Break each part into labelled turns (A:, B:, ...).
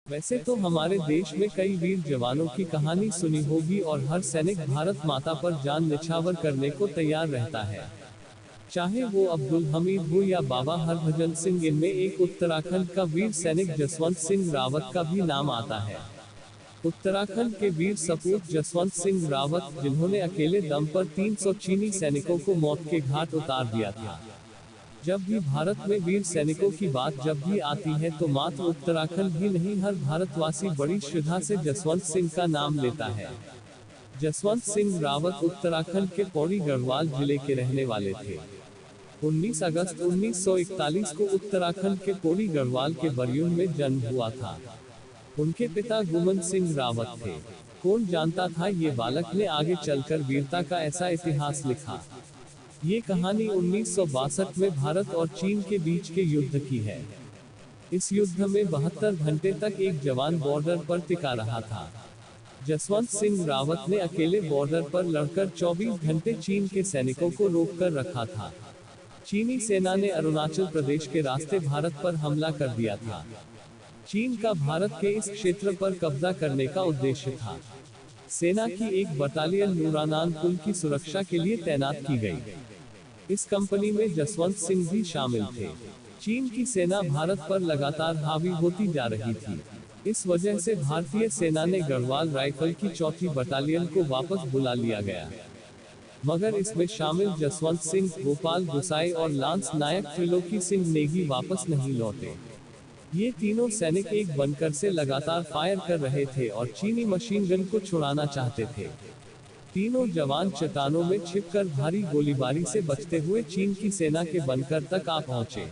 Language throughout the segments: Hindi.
A: वैसे तो हमारे देश में कई वीर जवानों की कहानी सुनी होगी और हर सैनिक भारत माता पर जान निछावर करने को तैयार रहता है। चाहे वो अब्दुल हमीद हो या बाबा हरभजन सिंह, इनमें एक उत्तराखंड का वीर सैनिक जसवंत सिंह रावत का भी नाम आता है। उत्तराखंड के वीर सपूत जसवंत सिंह रावत, जिन्होंने अकेले दम पर 300 चीनी सैनिकों को मौत के घाट उतार दिया था। जब भी भारत में वीर सैनिकों की बात जब भी आती है तो मात्र उत्तराखंड ही नहीं, हर भारतवासी बड़ी श्रद्धा से जसवंत सिंह का नाम लेता है। जसवंत सिंह रावत उत्तराखंड के पौड़ी गढ़वाल जिले के रहने वाले थे। 19 अगस्त 1941 को उत्तराखंड के पौड़ी गढ़वाल के बरयून में जन्म हुआ था। उनके पिता गुमन सिंह रावत थे। कौन जानता था ये बालक ने आगे चलकर वीरता का ऐसा इतिहास लिखा। ये कहानी 1962 में भारत और चीन के बीच के युद्ध की है। इस युद्ध में 72 घंटे तक एक जवान बॉर्डर पर टिका रहा था। जसवंत सिंह रावत ने अकेले बॉर्डर पर लड़कर 24 घंटे चीन के सैनिकों को रोककर रखा था। चीनी सेना ने अरुणाचल प्रदेश के रास्ते भारत पर हमला कर दिया था। चीन का भारत के इस क्षेत्र पर कब्जा करने का उद्देश्य था। सेना की एक बटालियन नूरानान पुल की सुरक्षा के लिए तैनात की गई। इस कंपनी में जसवंत सिंह भी शामिल थे। चीन की सेना भारत पर लगातार हावी होती जा रही थी। इस वजह से भारतीय सेना ने गढ़वाल राइफल की 4ठी बटालियन को वापस बुला लिया गया, मगर इसमें शामिल जसवंत सिंह, गोपाल गुसाई और लांस नायक त्रिलोकी सिंह नेगी वापस नहीं लौटे। ये तीनों सैनिक एक बनकर से लगातार फायर कर रहे थे और चीनी मशीन गन को छुड़ाना चाहते थे। तीनों जवान चट्टानों में छिपकर भारी गोलीबारी से बचते हुए चीन की सेना के बनकर तक आ पहुंचे।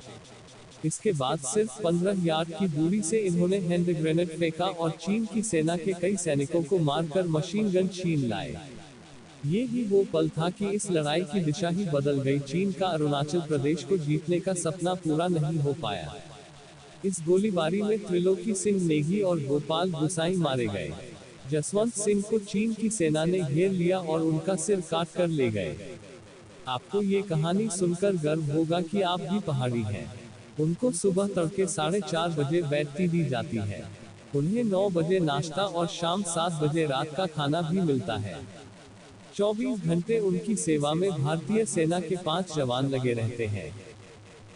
A: इसके बाद सिर्फ 15 यार्ड की दूरी से इन्होंने हैंड ग्रेनेड फेंका और चीन की सेना के कई सैनिकों को मारकर मशीन गन छीन लाए। ये ही वो पल था कि इस लड़ाई की दिशा ही बदल गई। चीन का अरुणाचल प्रदेश को जीतने का सपना पूरा नहीं हो पाया। इस गोलीबारी में त्रिलोकी सिंह नेगी और गोपाल गुसाई मारे गए। जसवंत सिंह को चीन की सेना ने घेर लिया और उनका सिर काट कर ले गए। आपको ये कहानी सुनकर गर्व होगा कि आप भी पहाड़ी हैं। उनको सुबह तड़के 4:30 बजे बैठती दी जाती है। उन्हें 9 बजे नाश्ता और शाम 7 बजे रात का खाना भी मिलता है। 24 घंटे उनकी सेवा में भारतीय सेना के 5 जवान लगे रहते हैं।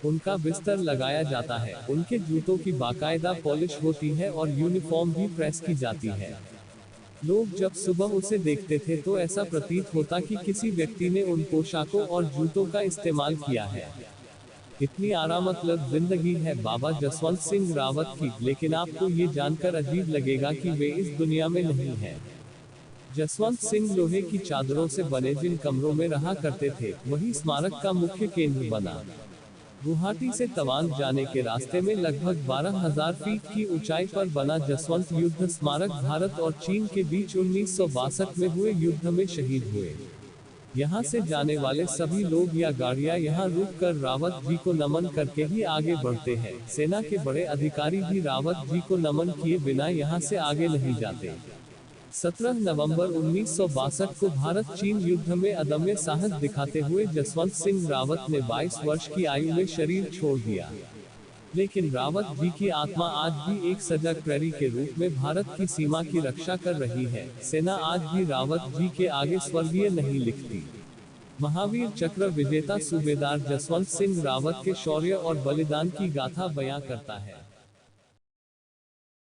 A: उनका बिस्तर लगाया जाता है, उनके जूतों की बाकायदा पॉलिश होती है और यूनिफॉर्म भी प्रेस की जाती है। लोग जब सुबह उसे देखते थे तो ऐसा प्रतीत होता कि किसी व्यक्ति ने उन पोशाकों और जूतों का इस्तेमाल किया है। इतनी आरामतलब जिंदगी है बाबा जसवंत सिंह रावत की, लेकिन आपको ये जानकर अजीब लगेगा कि वे इस दुनिया में नहीं हैं। जसवंत सिंह लोहे की चादरों से बने जिन कमरों में रहा करते थे, वही स्मारक का मुख्य केंद्र बना। गुवाहाटी से तवांग जाने के रास्ते में लगभग 12,000 फीट की ऊंचाई पर बना जसवंत युद्ध स्मारक भारत और चीन के बीच 1962 में हुए युद्ध में शहीद हुए। यहाँ से जाने वाले सभी लोग या गाड़ियाँ यहाँ रुक कर रावत जी को नमन करके ही आगे बढ़ते हैं। सेना के बड़े अधिकारी भी रावत जी को नमन किए बिना यहाँ से आगे नहीं जाते। 17 नवंबर 1962 को भारत चीन युद्ध में अदम्य साहस दिखाते हुए जसवंत सिंह रावत ने 22 वर्ष की आयु में शरीर छोड़ दिया। लेकिन रावत जी की आत्मा आज भी एक सजग प्रहरी के रूप में भारत की सीमा की रक्षा कर रही है। सेना आज भी रावत जी के आगे स्वर्गीय नहीं लिखती। महावीर चक्र विजेता सूबेदार जसवंत सिंह रावत के शौर्य और बलिदान की गाथा बयां करता है।